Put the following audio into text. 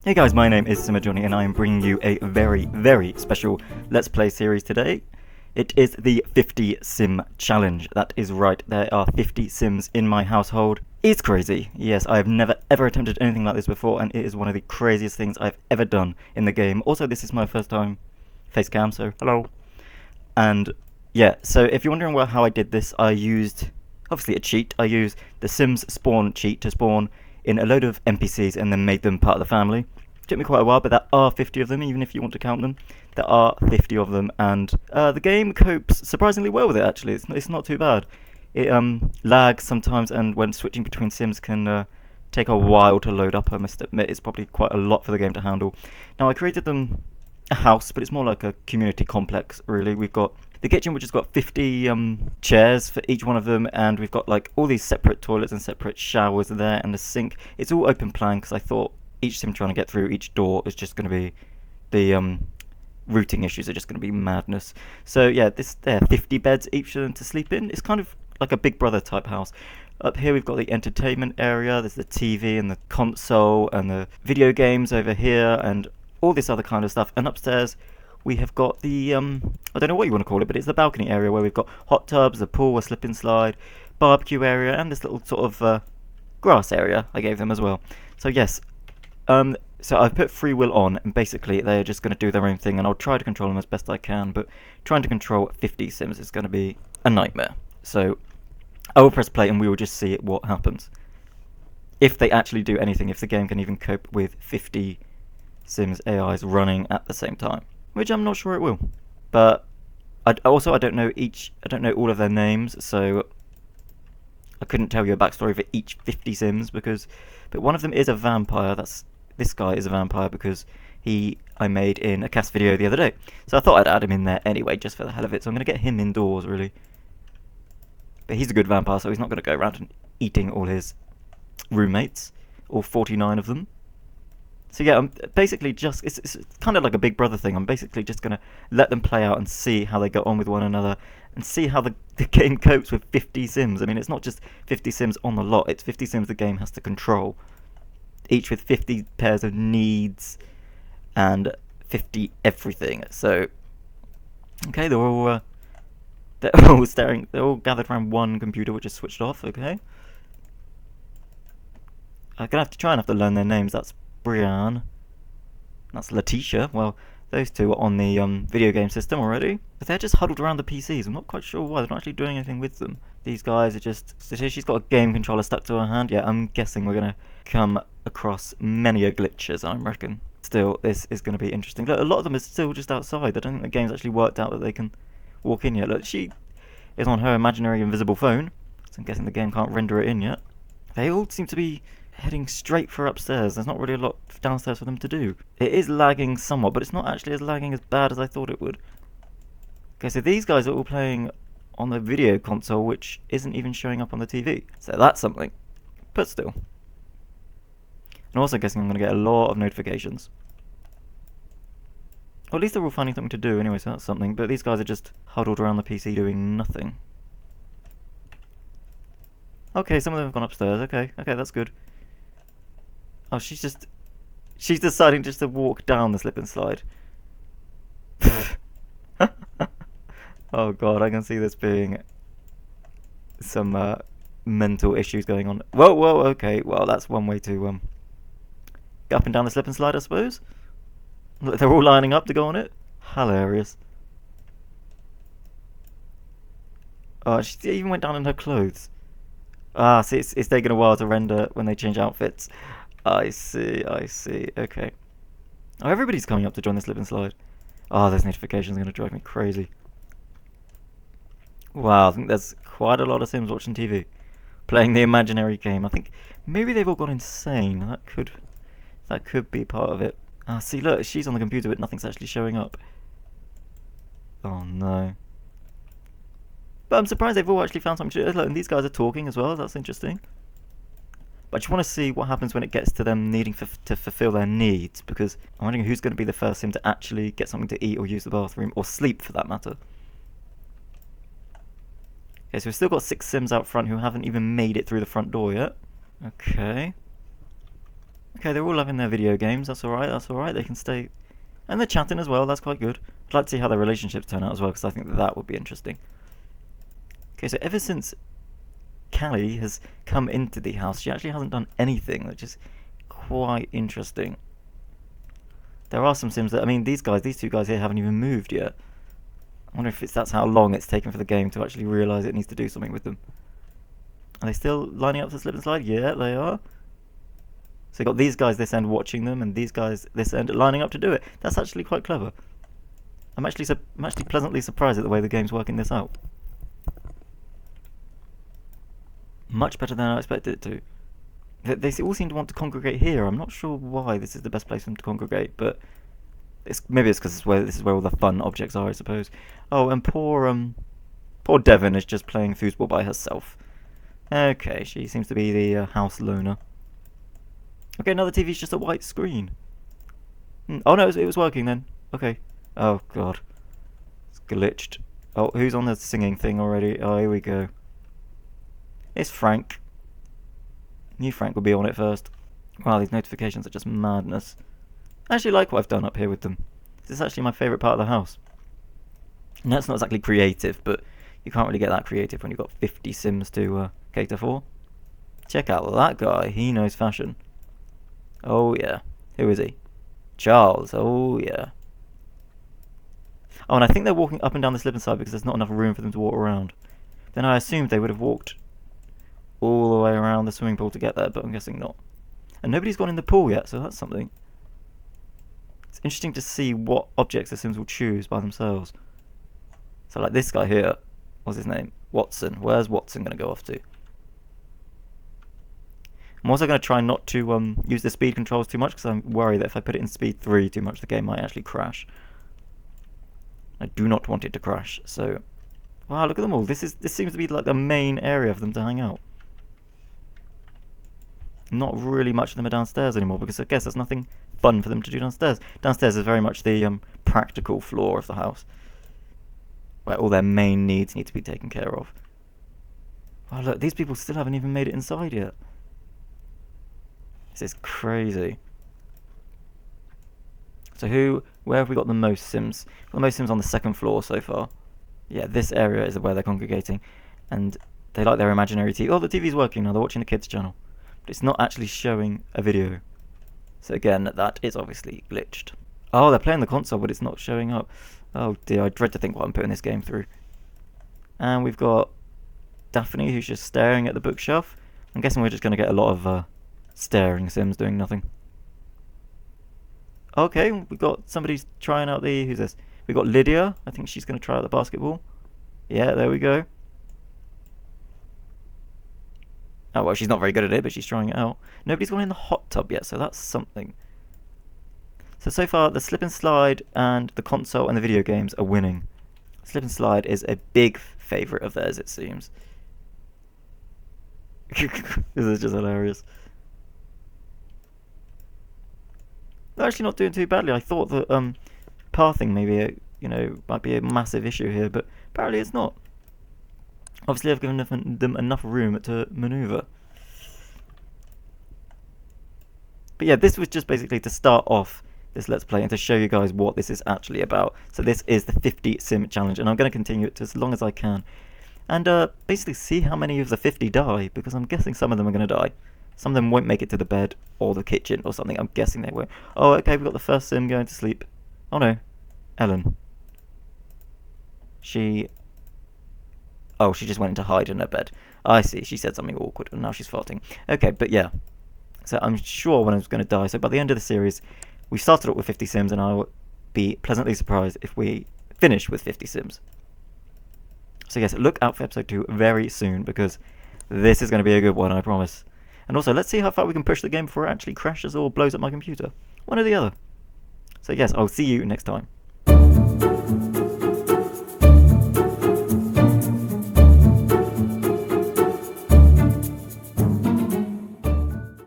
Hey guys, my name is SimmerJohnny and I am bringing you a very, very special Let's Play series today. It is the 50 Sim Challenge. That is right, there are 50 Sims in my household. It's crazy. Yes, I have never ever attempted anything like this before and it is one of the craziest things I've ever done in the game. Also, this is my first time face cam, so hello. And yeah, so if you're wondering how I did this, I used, obviously, a cheat. I used the Sims spawn cheat to spawn in a load of NPCs and then made them part of the family. It took me quite a while, but there are 50 of them, even if you want to count them. There are 50 of them, and the game copes surprisingly well with it, actually. It's not too bad. It lags sometimes, and when switching between Sims can take a while to load up, I must admit. It's probably quite a lot for the game to handle. Now, I created them a house, but it's more like a community complex, really. We've got the kitchen, which has got 50 chairs for each one of them, and we've got like all these separate toilets and separate showers there, and a sink. It's all open plan because I thought each sim trying to get through each door is just going to be the routing issues are just going to be madness. So yeah, there are 50 beds each of them to sleep in. It's kind of like a Big Brother type house. Up here we've got the entertainment area. There's the TV and the console and the video games over here and all this other kind of stuff. And upstairs we have got the I don't know what you want to call it, but it's the balcony area where we've got hot tubs, a pool, a slip and slide, barbecue area, and this little sort of grass area I gave them as well. So yes, so I've put free will on, and basically they're just going to do their own thing, and I'll try to control them as best I can, but trying to control 50 Sims is going to be a nightmare. So I will press play and we will just see what happens. If they actually do anything, if the game can even cope with 50 Sims AIs running at the same time, which I'm not sure it will. But I don't know all of their names, so I couldn't tell you a backstory for each 50 Sims but one of them is a vampire. This guy is a vampire because I made in a cast video the other day. So I thought I'd add him in there anyway, just for the hell of it. So I'm going to get him indoors, really. But he's a good vampire, so he's not going to go around and eating all his roommates, all 49 of them. So yeah, I'm basically just, it's kind of like a Big Brother thing. I'm basically just going to let them play out and see how they get on with one another and see how the game copes with 50 Sims. I mean, it's not just 50 Sims on the lot, it's 50 Sims the game has to control. Each with 50 pairs of needs and 50 everything. So, okay, they're all staring, they're all gathered around one computer which is switched off, okay. I'm going to have to learn their names. That's Brian. That's Letitia. Well, those two are on the video game system already. But they're just huddled around the PCs. I'm not quite sure why. They're not actually doing anything with them. These guys are just... So she's got a game controller stuck to her hand. Yeah, I'm guessing we're going to come across many a glitches, I reckon. Still, this is going to be interesting. Look, a lot of them are still just outside. I don't think the game's actually worked out that they can walk in yet. Look, she is on her imaginary invisible phone. So I'm guessing the game can't render it in yet. They all seem to be heading straight for upstairs. There's not really a lot downstairs for them to do. It is lagging somewhat, but it's not actually as lagging as bad as I thought it would. Okay, so these guys are all playing on the video console, which isn't even showing up on the TV. So that's something. But still. And also guessing I'm going to get a lot of notifications. Or at least they're all finding something to do anyway, so that's something. But these guys are just huddled around the PC doing nothing. Okay, some of them have gone upstairs. Okay, that's good. Oh, she's deciding just to walk down the slip and slide. Oh god, I can see this being some mental issues going on. Whoa, okay. Well, that's one way to get up and down the slip and slide, I suppose. They're all lining up to go on it. Hilarious. Oh, she even went down in her clothes. Ah, see, it's taking a while to render when they change outfits. I see, okay. Oh, everybody's coming up to join the slip and slide. Oh, those notifications are going to drive me crazy. Wow, I think there's quite a lot of Sims watching TV. Playing the imaginary game. I think maybe they've all gone insane. That could be part of it. Ah, see, look, she's on the computer but nothing's actually showing up. Oh no. But I'm surprised they've all actually found something to do. Look, and these guys are talking as well, that's interesting. But I just want to see what happens when it gets to them needing to fulfill their needs, because I'm wondering who's going to be the first Sim to actually get something to eat or use the bathroom, or sleep for that matter. Okay, so we've still got 6 Sims out front who haven't even made it through the front door yet. Okay. Okay, they're all loving their video games. That's alright, that's alright. They can stay. And they're chatting as well, that's quite good. I'd like to see how their relationships turn out as well, because I think that would be interesting. Okay, so ever since Callie has come into the house, she actually hasn't done anything, which is quite interesting. There are some Sims that, I mean, these two guys here haven't even moved yet. I wonder if that's how long it's taken for the game to actually realise it needs to do something with them. Are they still lining up to slip and slide? Yeah, they are. So you got these guys this end watching them, and these guys this end lining up to do it. That's actually quite clever. I'm actually pleasantly surprised at the way the game's working this out. Much better than I expected it to. They all seem to want to congregate here. I'm not sure why this is the best place for them to congregate, but maybe it's because this is where all the fun objects are, I suppose. Oh, and poor Devon is just playing foosball by herself. Okay, she seems to be the house loner. Okay, now the TV's just a white screen. Oh no, it was working then. Okay. Oh god. It's glitched. Oh, who's on the singing thing already? Oh, here we go. It's Frank. Knew Frank would be on it first. Wow, these notifications are just madness. I actually like what I've done up here with them. This is actually my favourite part of the house. Now, it's not exactly creative, but you can't really get that creative when you've got 50 Sims to cater for. Check out that guy. He knows fashion. Oh yeah. Who is he? Charles. Oh yeah. Oh, and I think they're walking up and down the slip and slide because there's not enough room for them to walk around. Then I assumed they would have walked all the way around the swimming pool to get there, but I'm guessing not. And nobody's gone in the pool yet, so that's something. It's interesting to see what objects the Sims will choose by themselves. So like this guy here, what's his name? Watson. Where's Watson going to go off to? I'm also going to try not to use the speed controls too much, because I'm worried that if I put it in speed 3 too much, the game might actually crash. I do not want it to crash, so... Wow, look at them all. This seems to be like the main area for them to hang out. Not really much of them are downstairs anymore, because I guess there's nothing fun for them to do downstairs. Downstairs is very much the practical floor of the house, where all their main needs need to be taken care of. Wow, look, these people still haven't even made it inside yet. This is crazy. So where have we got the most Sims? Well, the most Sims on the second floor so far. Yeah, this area is where they're congregating, and they like their imaginary TV. Oh, the TV's working now. They're watching the kids' channel, but it's not actually showing a video. So again, that is obviously glitched. Oh, they're playing the console, but it's not showing up. Oh dear, I dread to think what I'm putting this game through. And we've got Daphne, who's just staring at the bookshelf. I'm guessing we're just going to get a lot of staring Sims doing nothing. Okay, we've got somebody's trying out the... Who's this? We've got Lydia. I think she's going to try out the basketball. Yeah, there we go. Oh, well, she's not very good at it, but she's trying it out. Nobody's gone in the hot tub yet, so that's something. So far, the slip and slide and the console and the video games are winning. Slip and slide is a big favourite of theirs, it seems. This is just hilarious. They're actually not doing too badly. I thought that pathing maybe might be a massive issue here, but apparently it's not. Obviously, I've given them enough room to manoeuvre. But yeah, this was just basically to start off this Let's Play and to show you guys what this is actually about. So this is the 50 Sim Challenge, and I'm going to continue it as long as I can. And basically see how many of the 50 die, because I'm guessing some of them are going to die. Some of them won't make it to the bed or the kitchen or something. I'm guessing they won't. Oh, okay, we've got the first Sim going to sleep. Oh no, Ellen. Oh, she just went into hide in her bed. I see, she said something awkward and now she's farting. Okay, but yeah. So I'm sure one of them's going to die. So by the end of the series, we started up with 50 Sims, and I will be pleasantly surprised if we finish with 50 Sims. So yes, look out for episode 2 very soon, because this is going to be a good one, I promise. And also, let's see how far we can push the game before it actually crashes or blows up my computer. One or the other. So yes, I'll see you next time.